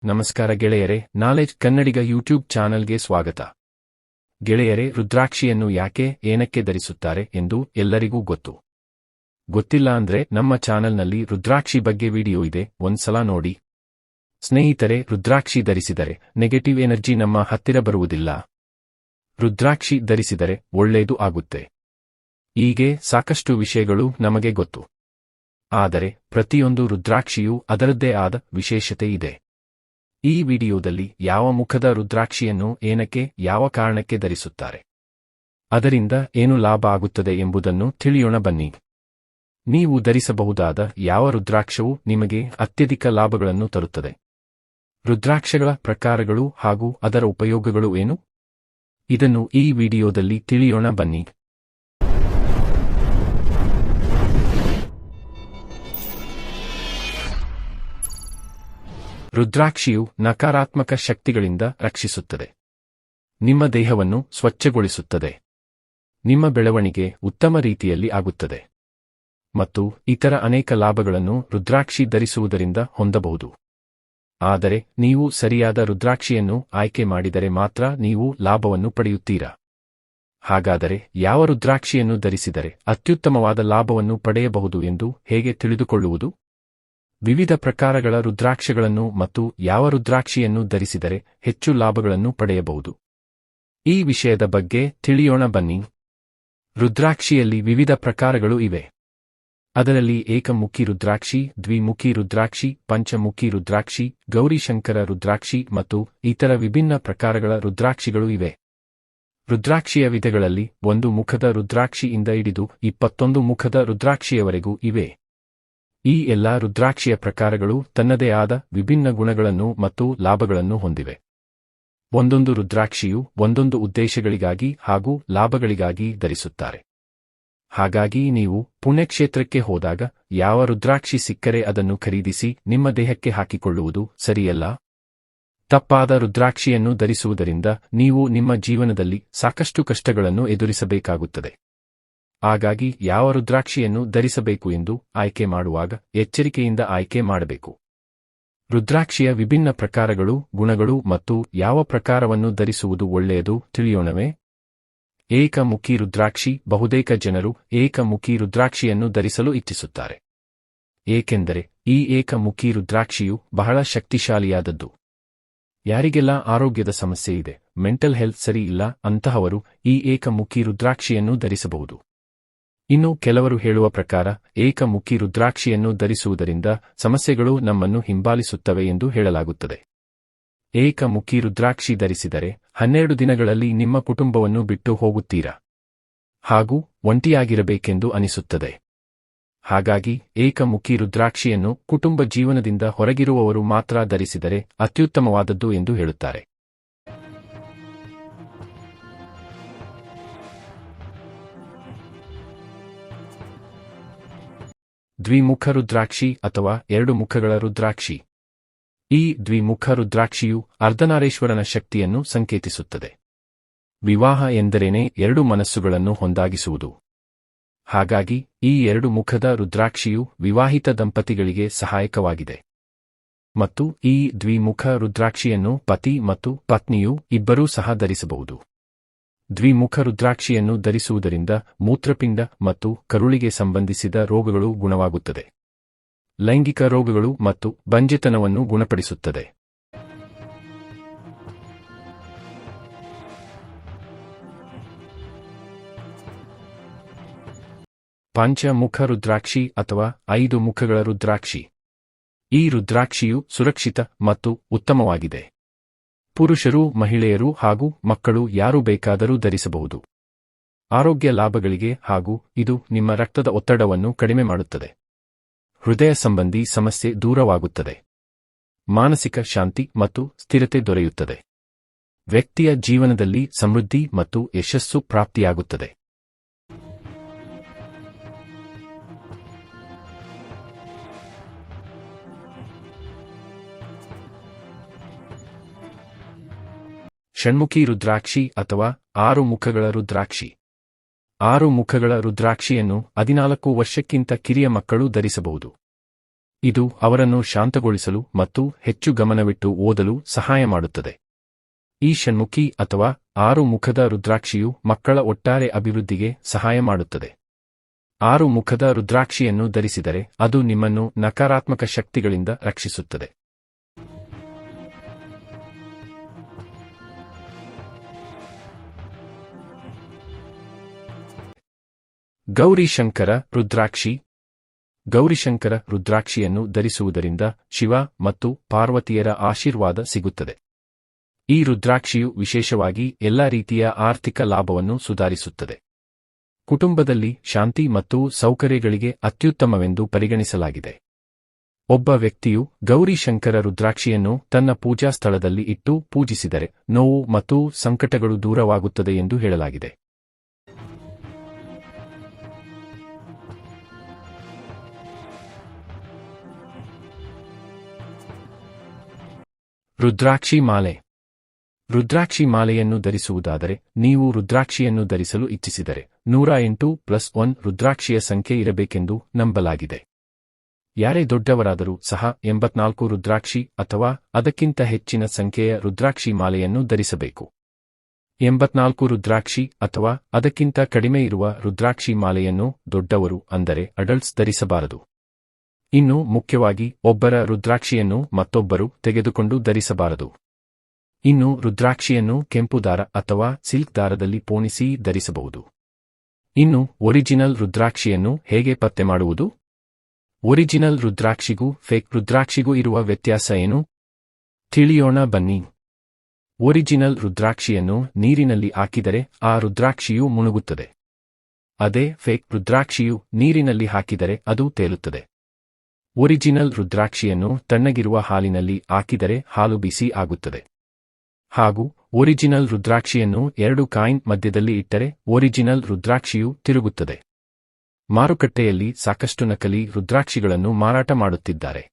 ನಮಸ್ಕಾರ ಗೆಳೆಯರೆ, ನಾಲೆಜ್ ಕನ್ನಡಿಗ ಯೂಟ್ಯೂಬ್ ಚಾನಲ್ಗೆ ಸ್ವಾಗತ. ಗೆಳೆಯರೆ, ರುದ್ರಾಕ್ಷಿಯನ್ನು ಯಾಕೆ ಏನಕ್ಕೆ ಧರಿಸುತ್ತಾರೆ ಎಂದು ಎಲ್ಲರಿಗೂ ಗೊತ್ತು. ಗೊತ್ತಿಲ್ಲ ಅಂದ್ರೆ ನಮ್ಮ ಚಾನಲ್ನಲ್ಲಿ ರುದ್ರಾಕ್ಷಿ ಬಗ್ಗೆ ವಿಡಿಯೋ ಇದೆ, ಒಂದ್ಸಲ ನೋಡಿ. ಸ್ನೇಹಿತರೆ, ರುದ್ರಾಕ್ಷಿ ಧರಿಸಿದರೆ ನೆಗೆಟಿವ್ ಎನರ್ಜಿ ನಮ್ಮ ಹತ್ತಿರ ಬರುವುದಿಲ್ಲ. ರುದ್ರಾಕ್ಷಿ ಧರಿಸಿದರೆ ಒಳ್ಳೆಯದು ಆಗುತ್ತೆ. ಹೀಗೆ ಸಾಕಷ್ಟು ವಿಷಯಗಳು ನಮಗೆ ಗೊತ್ತು. ಆದರೆ ಪ್ರತಿಯೊಂದು ರುದ್ರಾಕ್ಷಿಯೂ ಅದರದ್ದೇ ಆದ ವಿಶೇಷತೆ ಇದೆ. ಈ ವಿಡಿಯೋದಲ್ಲಿ ಯಾವ ಮುಖದ ರುದ್ರಾಕ್ಷಿಯನ್ನು ಏನಕ್ಕೆ ಯಾವ ಕಾರಣಕ್ಕೆ ಧರಿಸುತ್ತಾರೆ, ಅದರಿಂದ ಏನು ಲಾಭ ಆಗುತ್ತದೆ ಎಂಬುದನ್ನು ತಿಳಿಯೋಣ ಬನ್ನಿ. ನೀವು ಧರಿಸಬಹುದಾದ ಯಾವ ರುದ್ರಾಕ್ಷವು ನಿಮಗೆ ಅತ್ಯಧಿಕ ಲಾಭಗಳನ್ನು ತರುತ್ತದೆ? ರುದ್ರಾಕ್ಷಗಳ ಪ್ರಕಾರಗಳು ಹಾಗೂ ಅದರ ಉಪಯೋಗಗಳು ಏನು? ಇದನ್ನು ಈ ವಿಡಿಯೋದಲ್ಲಿ ತಿಳಿಯೋಣ ಬನ್ನಿ. ರುದ್ರಾಕ್ಷಿಯು ನಕಾರಾತ್ಮಕ ಶಕ್ತಿಗಳಿಂದ ರಕ್ಷಿಸುತ್ತದೆ. ನಿಮ್ಮ ದೇಹವನ್ನು ಸ್ವಚ್ಛಗೊಳಿಸುತ್ತದೆ. ನಿಮ್ಮ ಬೆಳವಣಿಗೆ ಉತ್ತಮ ರೀತಿಯಲ್ಲಿ ಆಗುತ್ತದೆ. ಮತ್ತು ಇತರ ಅನೇಕ ಲಾಭಗಳನ್ನು ರುದ್ರಾಕ್ಷಿ ಧರಿಸುವುದರಿಂದ ಹೊಂದಬಹುದು. ಆದರೆ ನೀವು ಸರಿಯಾದ ರುದ್ರಾಕ್ಷಿಯನ್ನು ಆಯ್ಕೆ ಮಾಡಿದರೆ ಮಾತ್ರ ನೀವು ಲಾಭವನ್ನು ಪಡೆಯುತ್ತೀರಾ. ಹಾಗಾದರೆ ಯಾವ ರುದ್ರಾಕ್ಷಿಯನ್ನು ಧರಿಸಿದರೆ ಅತ್ಯುತ್ತಮವಾದ ಲಾಭವನ್ನು ಪಡೆಯಬಹುದು ಎಂದು ಹೇಗೆ ತಿಳಿದುಕೊಳ್ಳುವುದು? ವಿವಿಧ ಪ್ರಕಾರಗಳ ರುದ್ರಾಕ್ಷಗಳನ್ನು ಮತ್ತು ಯಾವ ರುದ್ರಾಕ್ಷಿಯನ್ನು ಧರಿಸಿದರೆ ಹೆಚ್ಚು ಲಾಭಗಳನ್ನು ಪಡೆಯಬಹುದು, ಈ ವಿಷಯದ ಬಗ್ಗೆ ತಿಳಿಯೋಣ ಬನ್ನಿ. ರುದ್ರಾಕ್ಷಿಯಲ್ಲಿ ವಿವಿಧ ಪ್ರಕಾರಗಳು ಇವೆ. ಅದರಲ್ಲಿ ಏಕಮುಖಿ ರುದ್ರಾಕ್ಷಿ, ದ್ವಿಮುಖಿ ರುದ್ರಾಕ್ಷಿ, ಪಂಚಮುಖಿ ರುದ್ರಾಕ್ಷಿ, ಗೌರಿಶಂಕರ ರುದ್ರಾಕ್ಷಿ ಮತ್ತು ಇತರ ವಿಭಿನ್ನ ಪ್ರಕಾರಗಳ ರುದ್ರಾಕ್ಷಿಗಳು ಇವೆ. ರುದ್ರಾಕ್ಷಿಯ ವಿಧಗಳಲ್ಲಿ 1 ಮುಖದ ರುದ್ರಾಕ್ಷಿಯಿಂದ ಹಿಡಿದು 21 ಮುಖದ ರುದ್ರಾಕ್ಷಿಯವರೆಗೂ ಇವೆ. ಈ ಎಲ್ಲಾ ರುದ್ರಾಕ್ಷಿಯ ಪ್ರಕಾರಗಳು ತನ್ನದೇ ಆದ ವಿಭಿನ್ನ ಗುಣಗಳನ್ನು ಮತ್ತು ಲಾಭಗಳನ್ನು ಹೊಂದಿವೆ. ಒಂದೊಂದು ರುದ್ರಾಕ್ಷಿಯು ಒಂದೊಂದು ಉದ್ದೇಶಗಳಿಗಾಗಿ ಹಾಗೂ ಲಾಭಗಳಿಗಾಗಿ ಧರಿಸುತ್ತಾರೆ. ಹಾಗಾಗಿ ನೀವು ಪುಣ್ಯಕ್ಷೇತ್ರಕ್ಕೆ ಹೋದಾಗ ಯಾವ ರುದ್ರಾಕ್ಷಿ ಸಿಕ್ಕರೆ ಅದನ್ನು ಖರೀದಿಸಿ ನಿಮ್ಮ ದೇಹಕ್ಕೆ ಹಾಕಿಕೊಳ್ಳುವುದು ಸರಿಯಲ್ಲ. ತಪ್ಪಾದ ರುದ್ರಾಕ್ಷಿಯನ್ನು ಧರಿಸುವುದರಿಂದ ನೀವು ನಿಮ್ಮ ಜೀವನದಲ್ಲಿ ಸಾಕಷ್ಟು ಕಷ್ಟಗಳನ್ನು ಎದುರಿಸಬೇಕಾಗುತ್ತದೆ. ಹಾಗಾಗಿ ಯಾವ ರುದ್ರಾಕ್ಷಿಯನ್ನು ಧರಿಸಬೇಕು ಎಂದು ಆಯ್ಕೆ ಮಾಡುವಾಗ ಎಚ್ಚರಿಕೆಯಿಂದ ಆಯ್ಕೆ ಮಾಡಬೇಕು. ರುದ್ರಾಕ್ಷಿಯ ವಿಭಿನ್ನ ಪ್ರಕಾರಗಳು, ಗುಣಗಳು ಮತ್ತು ಯಾವ ಪ್ರಕಾರವನ್ನು ಧರಿಸುವುದು ಒಳ್ಳೆಯದು ತಿಳಿಯೋಣವೇ? ಏಕಮುಖಿ ರುದ್ರಾಕ್ಷಿ. ಬಹುತೇಕ ಜನರು ಏಕಮುಖಿ ರುದ್ರಾಕ್ಷಿಯನ್ನು ಧರಿಸಲು ಇಚ್ಛಿಸುತ್ತಾರೆ. ಏಕೆಂದರೆ ಈ ಏಕಮುಖಿ ರುದ್ರಾಕ್ಷಿಯು ಬಹಳ ಶಕ್ತಿಶಾಲಿಯಾದದ್ದು. ಯಾರಿಗೆಲ್ಲ ಆರೋಗ್ಯದ ಸಮಸ್ಯೆ ಇದೆ, ಮೆಂಟಲ್ ಹೆಲ್ತ್ ಸರಿ ಇಲ್ಲ ಅಂತಹವರು ಈ ಏಕಮುಖಿ ರುದ್ರಾಕ್ಷಿಯನ್ನು ಧರಿಸಬಹುದು. ಇನ್ನು ಕೆಲವರು ಹೇಳುವ ಪ್ರಕಾರ ಏಕಮುಖಿ ರುದ್ರಾಕ್ಷಿಯನ್ನು ಧರಿಸುವುದರಿಂದ ಸಮಸ್ಯೆಗಳು ನಮ್ಮನ್ನು ಹಿಂಬಾಲಿಸುತ್ತವೆ ಎಂದು ಹೇಳಲಾಗುತ್ತದೆ. ಏಕಮುಖಿ ರುದ್ರಾಕ್ಷಿ ಧರಿಸಿದರೆ 12 ದಿನಗಳಲ್ಲಿ ನಿಮ್ಮ ಕುಟುಂಬವನ್ನು ಬಿಟ್ಟು ಹೋಗುತ್ತೀರಾ ಹಾಗೂ ಒಂಟಿಯಾಗಿರಬೇಕೆಂದು ಅನಿಸುತ್ತದೆ. ಹಾಗಾಗಿ ಏಕಮುಖಿ ರುದ್ರಾಕ್ಷಿಯನ್ನು ಕುಟುಂಬ ಜೀವನದಿಂದ ಹೊರಗಿರುವವರು ಮಾತ್ರ ಧರಿಸಿದರೆ ಅತ್ಯುತ್ತಮವಾದದ್ದು ಎಂದು ಹೇಳುತ್ತಾರೆ. ದ್ವಿಮುಖ ರುದ್ರಾಕ್ಷಿ ಅಥವಾ 2 ಮುಖಗಳ ರುದ್ರಾಕ್ಷಿ. ಈ ದ್ವಿಮುಖ ರುದ್ರಾಕ್ಷಿಯು ಅರ್ಧನಾರೀಶ್ವರನ ಶಕ್ತಿಯನ್ನು ಸಂಕೇತಿಸುತ್ತದೆ. ವಿವಾಹ ಎಂದರೇನೆ 2 ಮನಸ್ಸುಗಳನ್ನು ಹೊಂದಾಗಿಸುವುದು. ಹಾಗಾಗಿ ಈ 2 ಮುಖದ ರುದ್ರಾಕ್ಷಿಯು ವಿವಾಹಿತ ದಂಪತಿಗಳಿಗೆ ಸಹಾಯಕವಾಗಿದೆ. ಮತ್ತು ಈ ದ್ವಿಮುಖ ರುದ್ರಾಕ್ಷಿಯನ್ನು ಪತಿ ಮತ್ತು ಪತ್ನಿಯು ಇಬ್ಬರೂ ಸಹ ಧರಿಸಬಹುದು. ದ್ವಿಮುಖ ರುದ್ರಾಕ್ಷಿಯನ್ನು ಧರಿಸುವುದರಿಂದ ಮೂತ್ರಪಿಂಡ ಮತ್ತು ಕರುಳಿಗೆ ಸಂಬಂಧಿಸಿದ ರೋಗಗಳು ಗುಣವಾಗುತ್ತದೆ. ಲೈಂಗಿಕ ರೋಗಗಳು ಮತ್ತು ಬಂಜೆತನವನ್ನು ಗುಣಪಡಿಸುತ್ತದೆ. ಪಂಚಮುಖ ರುದ್ರಾಕ್ಷಿ ಅಥವಾ 5 ಮುಖಗಳ ರುದ್ರಾಕ್ಷಿ. ಈ ರುದ್ರಾಕ್ಷಿಯು ಸುರಕ್ಷಿತ ಮತ್ತು ಉತ್ತಮವಾಗಿದೆ. ಪುರುಷರು, ಮಹಿಳೆಯರು ಹಾಗೂ ಮಕ್ಕಳು ಯಾರು ಬೇಕಾದರೂ ಧರಿಸಬಹುದು. ಆರೋಗ್ಯ ಲಾಭಗಳಿಗೆ ಹಾಗೂ ಇದು ನಿಮ್ಮ ರಕ್ತದ ಒತ್ತಡವನ್ನು ಕಡಿಮೆ ಮಾಡುತ್ತದೆ. ಹೃದಯ ಸಂಬಂಧಿ ಸಮಸ್ಯೆ ದೂರವಾಗುತ್ತದೆ. ಮಾನಸಿಕ ಶಾಂತಿ ಮತ್ತು ಸ್ಥಿರತೆ ದೊರೆಯುತ್ತದೆ. ವ್ಯಕ್ತಿಯ ಜೀವನದಲ್ಲಿ ಸಮೃದ್ಧಿ ಮತ್ತು ಯಶಸ್ಸು ಪ್ರಾಪ್ತಿಯಾಗುತ್ತದೆ. ಷಣ್ಮುಖಿ ರುದ್ರಾಕ್ಷಿ ಅಥವಾ 6 ಮುಖಗಳ ರುದ್ರಾಕ್ಷಿ. 6 ಮುಖಗಳ ರುದ್ರಾಕ್ಷಿಯನ್ನು 14 ವರ್ಷಕ್ಕಿಂತ ಕಿರಿಯ ಮಕ್ಕಳು ಧರಿಸಬಹುದು. ಇದು ಅವರನ್ನು ಶಾಂತಗೊಳಿಸಲು ಮತ್ತು ಹೆಚ್ಚು ಗಮನವಿಟ್ಟು ಓದಲು ಸಹಾಯ ಮಾಡುತ್ತದೆ. ಈ ಷಣ್ಮುಖಿ ಅಥವಾ 6 ಮುಖದ ರುದ್ರಾಕ್ಷಿಯು ಮಕ್ಕಳ ಒಟ್ಟಾರೆ ಅಭಿವೃದ್ಧಿಗೆ ಸಹಾಯ ಮಾಡುತ್ತದೆ. 6 ಮುಖದ ರುದ್ರಾಕ್ಷಿಯನ್ನು ಧರಿಸಿದರೆ ಅದು ನಿಮ್ಮನ್ನು ನಕಾರಾತ್ಮಕ ಶಕ್ತಿಗಳಿಂದ ರಕ್ಷಿಸುತ್ತದೆ. ಗೌರಿಶಂಕರ ರುದ್ರಾಕ್ಷಿ. ಗೌರಿಶಂಕರ ರುದ್ರಾಕ್ಷಿಯನ್ನು ಧರಿಸುವುದರಿಂದ ಶಿವ ಮತ್ತು ಪಾರ್ವತಿಯರ ಆಶೀರ್ವಾದ ಸಿಗುತ್ತದೆ. ಈ ರುದ್ರಾಕ್ಷಿಯು ವಿಶೇಷವಾಗಿ ಎಲ್ಲಾ ರೀತಿಯ ಆರ್ಥಿಕ ಲಾಭವನ್ನು ಸುಧಾರಿಸುತ್ತದೆ. ಕುಟುಂಬದಲ್ಲಿ ಶಾಂತಿ ಮತ್ತು ಸೌಕರ್ಯಗಳಿಗೆ ಅತ್ಯುತ್ತಮವೆಂದು ಪರಿಗಣಿಸಲಾಗಿದೆ. ಒಬ್ಬ ವ್ಯಕ್ತಿಯು ಗೌರಿಶಂಕರ ರುದ್ರಾಕ್ಷಿಯನ್ನು ತನ್ನ ಪೂಜಾ ಸ್ಥಳದಲ್ಲಿ ಇಟ್ಟು ಪೂಜಿಸಿದರೆ ನೋವು ಮತ್ತು ಸಂಕಟಗಳು ದೂರವಾಗುತ್ತದೆ ಎಂದು ಹೇಳಲಾಗಿದೆ. ರುದ್ರಾಕ್ಷಿ ಮಾಲೆ. ರುದ್ರಾಕ್ಷಿ ಮಾಲೆಯನ್ನು ಧರಿಸುವುದಾದರೆ ನೀವು ರುದ್ರಾಕ್ಷಿಯನ್ನು ಧರಿಸಲು ಇಚ್ಛಿಸಿದರೆ 108+1 ರುದ್ರಾಕ್ಷಿಯ ಸಂಖ್ಯೆ ಇರಬೇಕೆಂದು ನಂಬಲಾಗಿದೆ. ಯಾರೇ ದೊಡ್ಡವರಾದರೂ ಸಹ 84 ರುದ್ರಾಕ್ಷಿ ಅಥವಾ ಅದಕ್ಕಿಂತ ಹೆಚ್ಚಿನ ಸಂಖ್ಯೆಯ ರುದ್ರಾಕ್ಷಿ ಮಾಲೆಯನ್ನು ಧರಿಸಬೇಕು. 84 ರುದ್ರಾಕ್ಷಿ ಅಥವಾ ಅದಕ್ಕಿಂತ ಕಡಿಮೆ ಇರುವ ರುದ್ರಾಕ್ಷಿ ಮಾಲೆಯನ್ನು ದೊಡ್ಡವರು ಅಂದರೆ ಅಡಲ್ಟ್ಸ್ ಧರಿಸಬಾರದು. ಇನ್ನು ಮುಖ್ಯವಾಗಿ ಒಬ್ಬರ ರುದ್ರಾಕ್ಷಿಯನ್ನು ಮತ್ತೊಬ್ಬರು ತೆಗೆದುಕೊಂಡು ಧರಿಸಬಾರದು. ಇನ್ನು ರುದ್ರಾಕ್ಷಿಯನ್ನು ಕೆಂಪು ದಾರ ಅಥವಾ ಸಿಲ್ಕ್ ದಾರದಲ್ಲಿ ಪೋಣಿಸಿ ಧರಿಸಬಹುದು. ಇನ್ನು ಒರಿಜಿನಲ್ ರುದ್ರಾಕ್ಷಿಯನ್ನು ಹೇಗೆ ಪತ್ತೆ ಮಾಡುವುದು? ಒರಿಜಿನಲ್ ರುದ್ರಾಕ್ಷಿಗೂ ಫೇಕ್ ರುದ್ರಾಕ್ಷಿಗೂ ಇರುವ ವ್ಯತ್ಯಾಸ ಏನು? ತಿಳಿಯೋಣ ಬನ್ನಿ. ಒರಿಜಿನಲ್ ರುದ್ರಾಕ್ಷಿಯನ್ನು ನೀರಿನಲ್ಲಿ ಹಾಕಿದರೆ ಆ ರುದ್ರಾಕ್ಷಿಯು ಮುಳುಗುತ್ತದೆ. ಅದೇ ಫೇಕ್ ರುದ್ರಾಕ್ಷಿಯು ನೀರಿನಲ್ಲಿ ಹಾಕಿದರೆ ಅದು ತೇಲುತ್ತದೆ. ಒರಿಜಿನಲ್ ರುದ್ರಾಕ್ಷಿಯನ್ನು ತಣ್ಣಗಿರುವ ಹಾಲಿನಲ್ಲಿ ಹಾಕಿದರೆ ಹಾಲು ಬಿಸಿ ಆಗುತ್ತದೆ. ಹಾಗೂ ಒರಿಜಿನಲ್ ರುದ್ರಾಕ್ಷಿಯನ್ನು 2 ಕಾಯಿನ್ ಮಧ್ಯದಲ್ಲಿ ಇಟ್ಟರೆ ಒರಿಜಿನಲ್ ರುದ್ರಾಕ್ಷಿಯು ತಿರುಗುತ್ತದೆ. ಮಾರುಕಟ್ಟೆಯಲ್ಲಿ ಸಾಕಷ್ಟು ನಕಲಿ ರುದ್ರಾಕ್ಷಿಗಳನ್ನು ಮಾರಾಟ ಮಾಡುತ್ತಿದ್ದಾರೆ.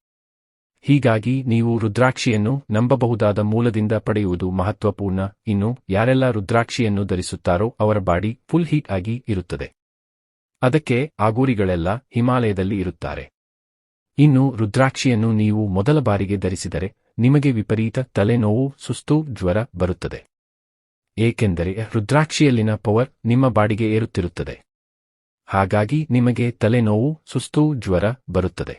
ಹೀಗಾಗಿ ನೀವು ರುದ್ರಾಕ್ಷಿಯನ್ನು ನಂಬಬಹುದಾದ ಮೂಲದಿಂದ ಪಡೆಯುವುದು ಮಹತ್ವಪೂರ್ಣ. ಇನ್ನು ಯಾರೆಲ್ಲ ರುದ್ರಾಕ್ಷಿಯನ್ನು ಧರಿಸುತ್ತಾರೋ ಅವರ ಬಾಡಿ ಫುಲ್ ಹೀಟ್ ಆಗಿ ಇರುತ್ತದೆ. ಅದಕ್ಕೆ ಆಗೂರಿಗಳೆಲ್ಲ ಹಿಮಾಲಯದಲ್ಲಿ ಇರುತ್ತಾರೆ. ಇನ್ನು ರುದ್ರಾಕ್ಷಿಯನ್ನು ನೀವು ಮೊದಲ ಬಾರಿಗೆ ಧರಿಸಿದರೆ ನಿಮಗೆ ವಿಪರೀತ ತಲೆನೋವು, ಸುಸ್ತು, ಜ್ವರ ಬರುತ್ತದೆ. ಏಕೆಂದರೆ ರುದ್ರಾಕ್ಷಿಯಲ್ಲಿನ ಪವರ್ ನಿಮ್ಮ ಬಾಡಿಗೆ ಏರುತ್ತಿರುತ್ತದೆ. ಹಾಗಾಗಿ ನಿಮಗೆ ತಲೆನೋವು, ಸುಸ್ತು, ಜ್ವರ ಬರುತ್ತದೆ.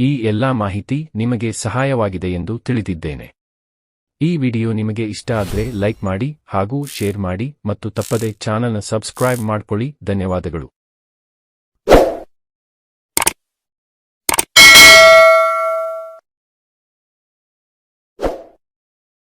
ಈ ಎಲ್ಲಾ ಮಾಹಿತಿ ನಿಮಗೆ ಸಹಾಯವಾಗಿದೆ ಎಂದು ತಿಳಿದಿದ್ದೇನೆ. ಈ ವಿಡಿಯೋ ನಿಮಗೆ ಇಷ್ಟ ಆದರೆ ಲೈಕ್ ಮಾಡಿ ಹಾಗೂ ಶೇರ್ ಮಾಡಿ ಮತ್ತು ತಪ್ಪದೆ ಚಾನಲ್ನ ಸಬ್ಸ್ಕ್ರೈಬ್ ಮಾಡ್ಕೊಳ್ಳಿ. ಧನ್ಯವಾದಗಳು.